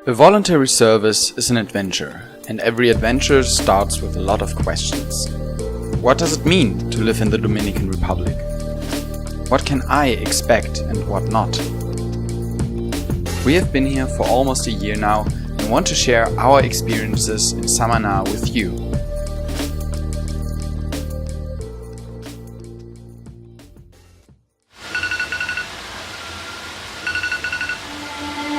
A voluntary service is an adventure, and every adventure starts with a lot of questions. What does it mean to live in the Dominican Republic? What can I expect and what not? We have been here for almost a year now and want to share our experiences in Samana with you.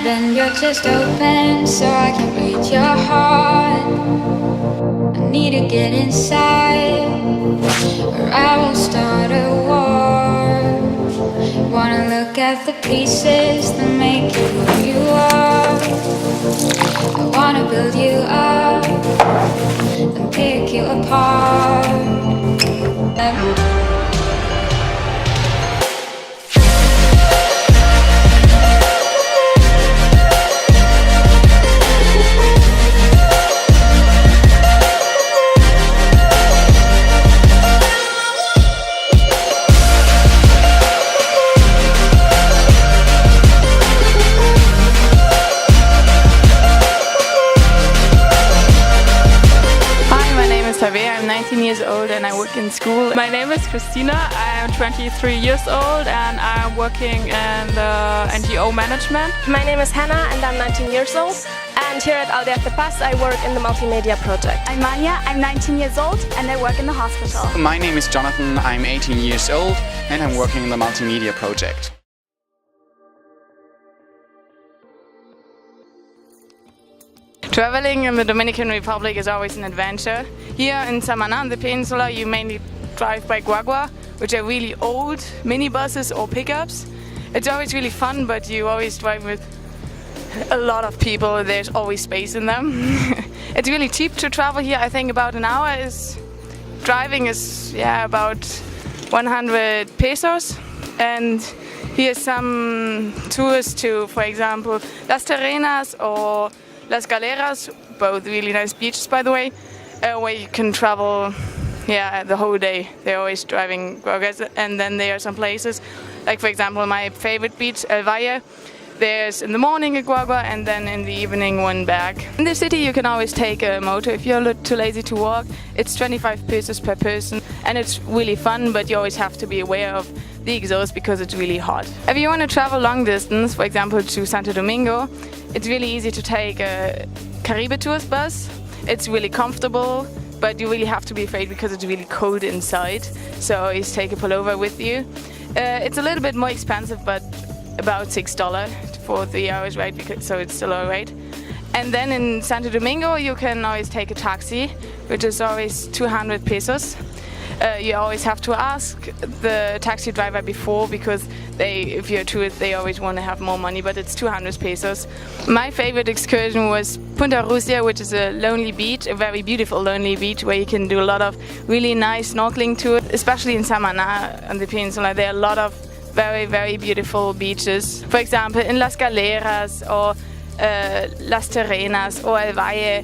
Bend your chest open so I can read your heart. I need to get inside or I will start a war. Wanna look at the pieces that make you who you are. I wanna build you up and pick you apart. I'm 19 years old and I work in school. My name is Christina, I am 23 years old and I am working in the NGO management. My name is Hannah and I'm 19 years old, and here at Aldea de Paz I work in the multimedia project. I'm Maya, I'm 19 years old and I work in the hospital. My name is Jonathan, I'm 18 years old and I'm working in the multimedia project. Traveling in the Dominican Republic is always an adventure. Here in Samana, on the peninsula, you mainly drive by guagua, which are really old minibuses or pickups. It's always really fun, but you always drive with a lot of people. There's always space in them. It's really cheap to travel here. I think about an hour is driving is about 100 pesos. And here's some tours to, for example, Las Terrenas or Las Galeras, both really nice beaches by the way, where you can travel the whole day. They're always driving guaguas, and then there are some places, like for example my favorite beach, El Valle. There's in the morning a guagua and then in the evening one back. In the city you can always take a motor if you're too lazy to walk. It's 25 pesos per person and it's really fun, but you always have to be aware of the exhaust because it's really hot. If you want to travel long distance, for example to Santo Domingo, it's really easy to take a Caribe Tours bus. It's really comfortable, but you really have to be afraid because it's really cold inside. So always take a pullover with you. It's a little bit more expensive, but about $6 for 3 hours, right? So it's still alright. And then in Santo Domingo you can always take a taxi, which is always 200 pesos. You always have to ask the taxi driver before because if you're a tourist, they always want to have more money, but it's 200 pesos. My favorite excursion was Punta Rusia, which is a lonely beach, a very beautiful lonely beach where you can do a lot of really nice snorkeling tours, especially in Samana on the peninsula. There are a lot of very, very beautiful beaches. For example, in Las Galeras or Las Terrenas or El Valle,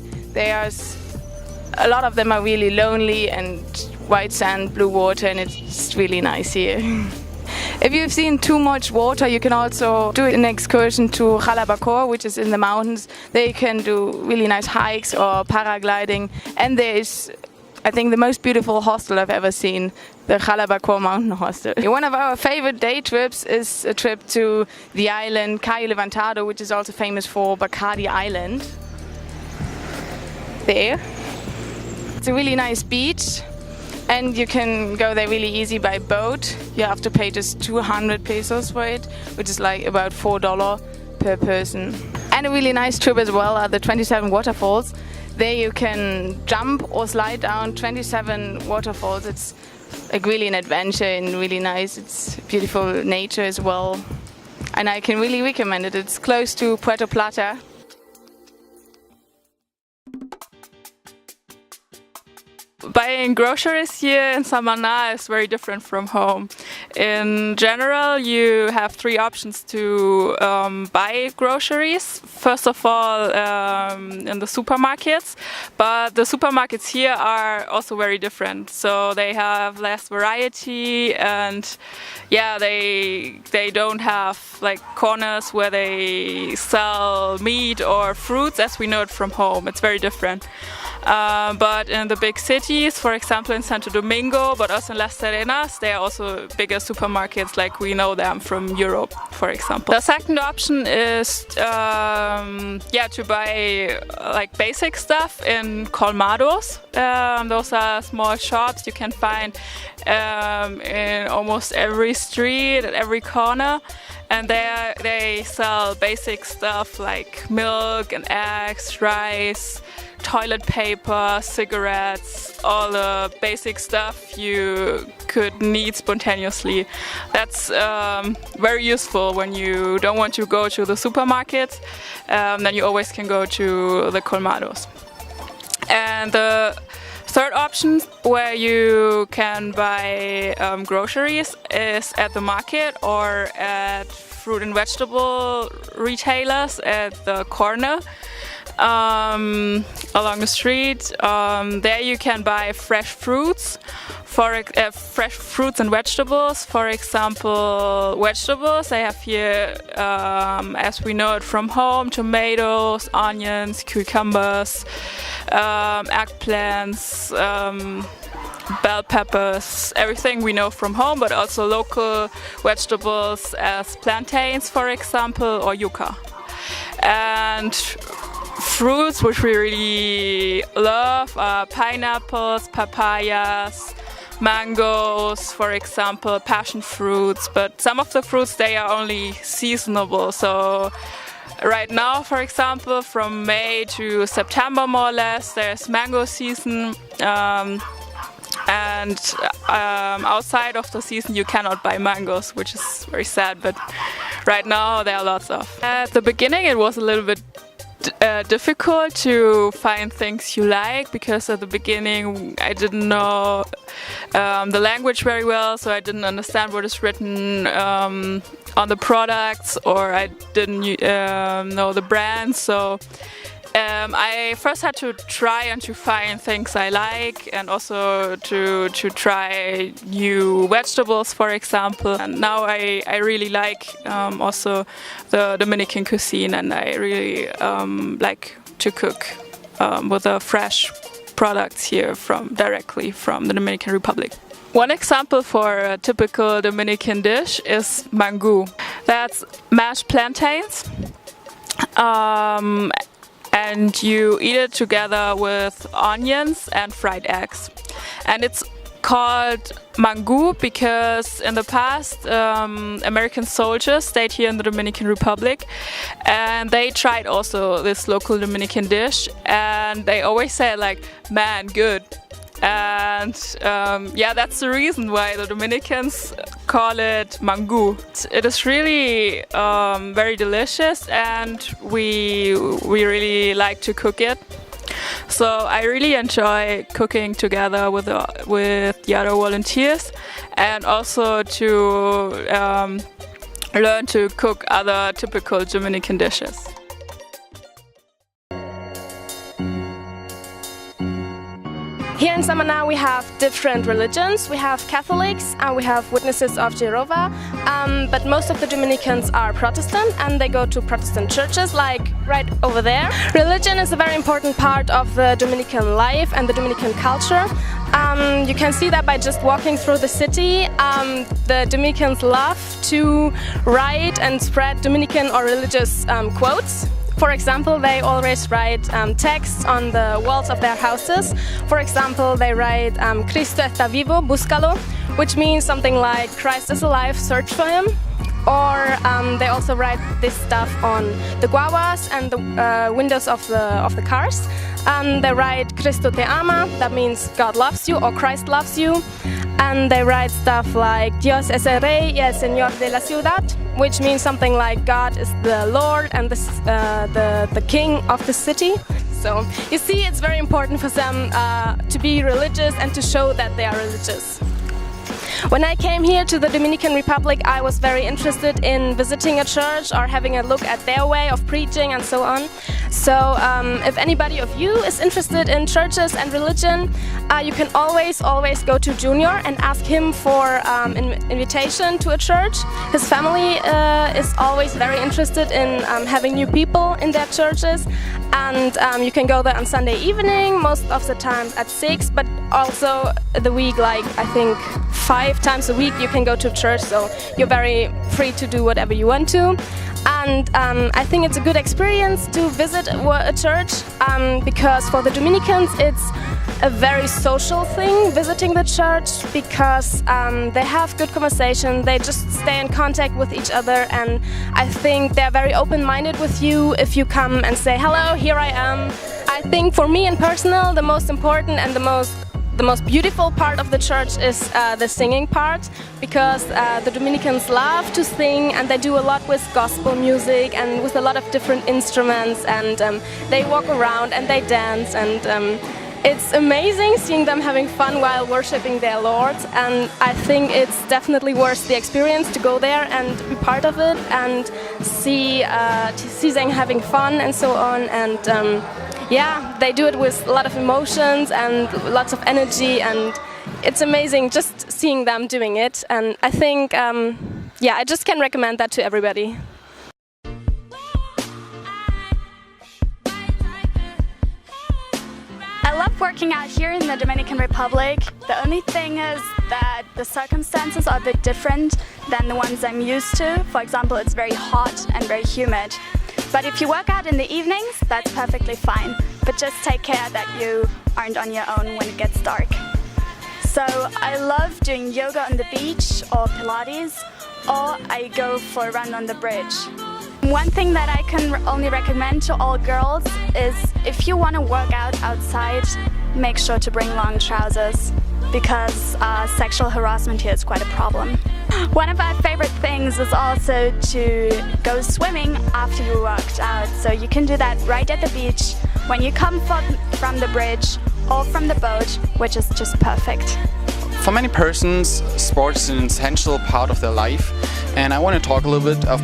a lot of them are really lonely and white sand, blue water, and it's really nice here. If you've seen too much water, you can also do an excursion to Jalabacor, which is in the mountains. There you can do really nice hikes or paragliding, and there is, I think, the most beautiful hostel I've ever seen, the Jalabacor Mountain Hostel. One of our favorite day trips is a trip to the island Cayo Levantado, which is also famous for Bacardi Island. There. It's a really nice beach. And you can go there really easy by boat. You have to pay just 200 pesos for it, which is like about $4 per person. And a really nice trip as well are the 27 waterfalls. There you can jump or slide down 27 waterfalls. It's like really an adventure and really nice. It's beautiful nature as well. And I can really recommend it. It's close to Puerto Plata. Buying groceries here in Samana is very different from home. in general, you have three options to buy groceries. First of all, in the supermarkets, but the supermarkets here are also very different. So they have less variety, and yeah, they don't have like corners where they sell meat or fruits as we know it from home. It's very different. But in the big cities, for example in Santo Domingo, but also in Las Serenas, there are also bigger supermarkets like we know them from Europe, for example. The second option is to buy like basic stuff in colmados. Those are small shops you can find in almost every street, at every corner. And there they sell basic stuff like milk and eggs, rice, toilet paper, cigarettes, all the basic stuff you could need spontaneously. That's very useful when you don't want to go to the supermarket, then you always can go to the colmados. And the third option where you can buy groceries is at the market or at fruit and vegetable retailers at the corner. Along the street, there you can buy fresh fruits, fresh fruits and vegetables. For example, vegetables I have here, as we know it from home, tomatoes, onions, cucumbers, eggplants, bell peppers, everything we know from home, but also local vegetables as plantains, for example, or yucca. And fruits which we really love are pineapples, papayas, mangoes, for example, passion fruits. But some of the fruits, they are only seasonable. So right now, for example, from May to September more or less, there's mango season. And outside of the season you cannot buy mangoes, which is very sad, but right now there are lots of. At the beginning it was a little bit difficult to find things you like, because at the beginning I didn't know the language very well, so I didn't understand what is written on the products, or I didn't know the brands. So I first had to try and to find things I like, and also to try new vegetables, for example. And now I really like also the Dominican cuisine, and I really like to cook with the fresh products here directly from the Dominican Republic. One example for a typical Dominican dish is mangú. That's mashed plantains. And you eat it together with onions and fried eggs. And it's called mangú because in the past American soldiers stayed here in the Dominican Republic, and they tried also this local Dominican dish, and they always say like, man, good. And that's the reason why the Dominicans call it mangú. It is really very delicious, and we really like to cook it. So I really enjoy cooking together with the other volunteers, and also to learn to cook other typical Dominican dishes. Here in Samana we have different religions. We have Catholics and we have Witnesses of Jehovah, but most of the Dominicans are Protestant, and they go to Protestant churches, like right over there. Religion is a very important part of the Dominican life and the Dominican culture. You can see that by just walking through the city. The Dominicans love to write and spread Dominican or religious quotes. For example, they always write texts on the walls of their houses. For example, they write Cristo está vivo, búscalo, which means something like Christ is alive, search for him. Or they also write this stuff on the guaguas and the windows of the cars. They write Cristo te ama, that means God loves you or Christ loves you. And they write stuff like Dios es el rey y el señor de la ciudad, which means something like God is the Lord and the king of the city. So you see, it's very important for them to be religious and to show that they are religious. When I came here to the Dominican Republic, I was very interested in visiting a church or having a look at their way of preaching and so on. So if anybody of you is interested in churches and religion, you can always go to Junior and ask him for an invitation to a church. His family is always very interested in having new people in their churches, and you can go there on Sunday evening, most of the time at 6, but also the week, like I think 5 times a week you can go to church, so you're very free to do whatever you want to. And I think it's a good experience to visit a church because for the Dominicans it's a very social thing, visiting the church, because they have good conversation, they just stay in contact with each other, and I think they're very open-minded with you if you come and say, hello, here I am. I think for me in personal, the most important and the most beautiful part of the church is the singing part, because the Dominicans love to sing, and they do a lot with gospel music and with a lot of different instruments, and they walk around and they dance, and it's amazing seeing them having fun while worshiping their Lord, and I think it's definitely worth the experience to go there and be part of it and see them having fun and so on. And yeah, they do it with a lot of emotions and lots of energy, and it's amazing just seeing them doing it. And I think, yeah, I just can recommend that to everybody. I love working out here in the Dominican Republic. The only thing is that the circumstances are a bit different than the ones I'm used to. For example, it's very hot and very humid. But if you work out in the evenings, that's perfectly fine. But just take care that you aren't on your own when it gets dark. So I love doing yoga on the beach or Pilates, or I go for a run on the bridge. One thing that I can only recommend to all girls is if you want to work out outside, make sure to bring long trousers, because sexual harassment here is quite a problem. One of our favorite things is also to go swimming after you worked out. So you can do that right at the beach when you come from the bridge or from the boat, which is just perfect. For many persons, sport is an essential part of their life, and I want to talk a little bit of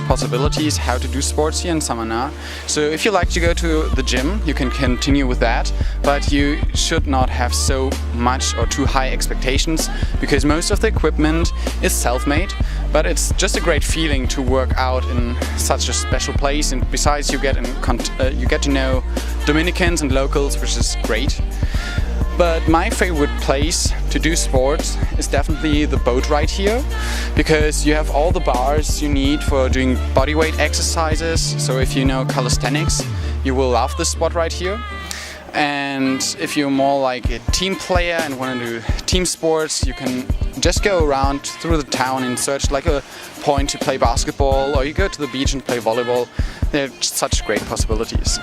possibilities how to do sports here in Samana. So if you like to go to the gym, you can continue with that, but you should not have so much or too high expectations, because most of the equipment is self-made, but it's just a great feeling to work out in such a special place, and besides you get to know Dominicans and locals, which is great. But my favorite place to do sports is definitely the boat ride here, because you have all the bars you need for doing bodyweight exercises. So if you know calisthenics, you will love this spot right here. And if you're more like a team player and want to do team sports, you can just go around through the town and search like a point to play basketball, or you go to the beach and play volleyball. There are such great possibilities.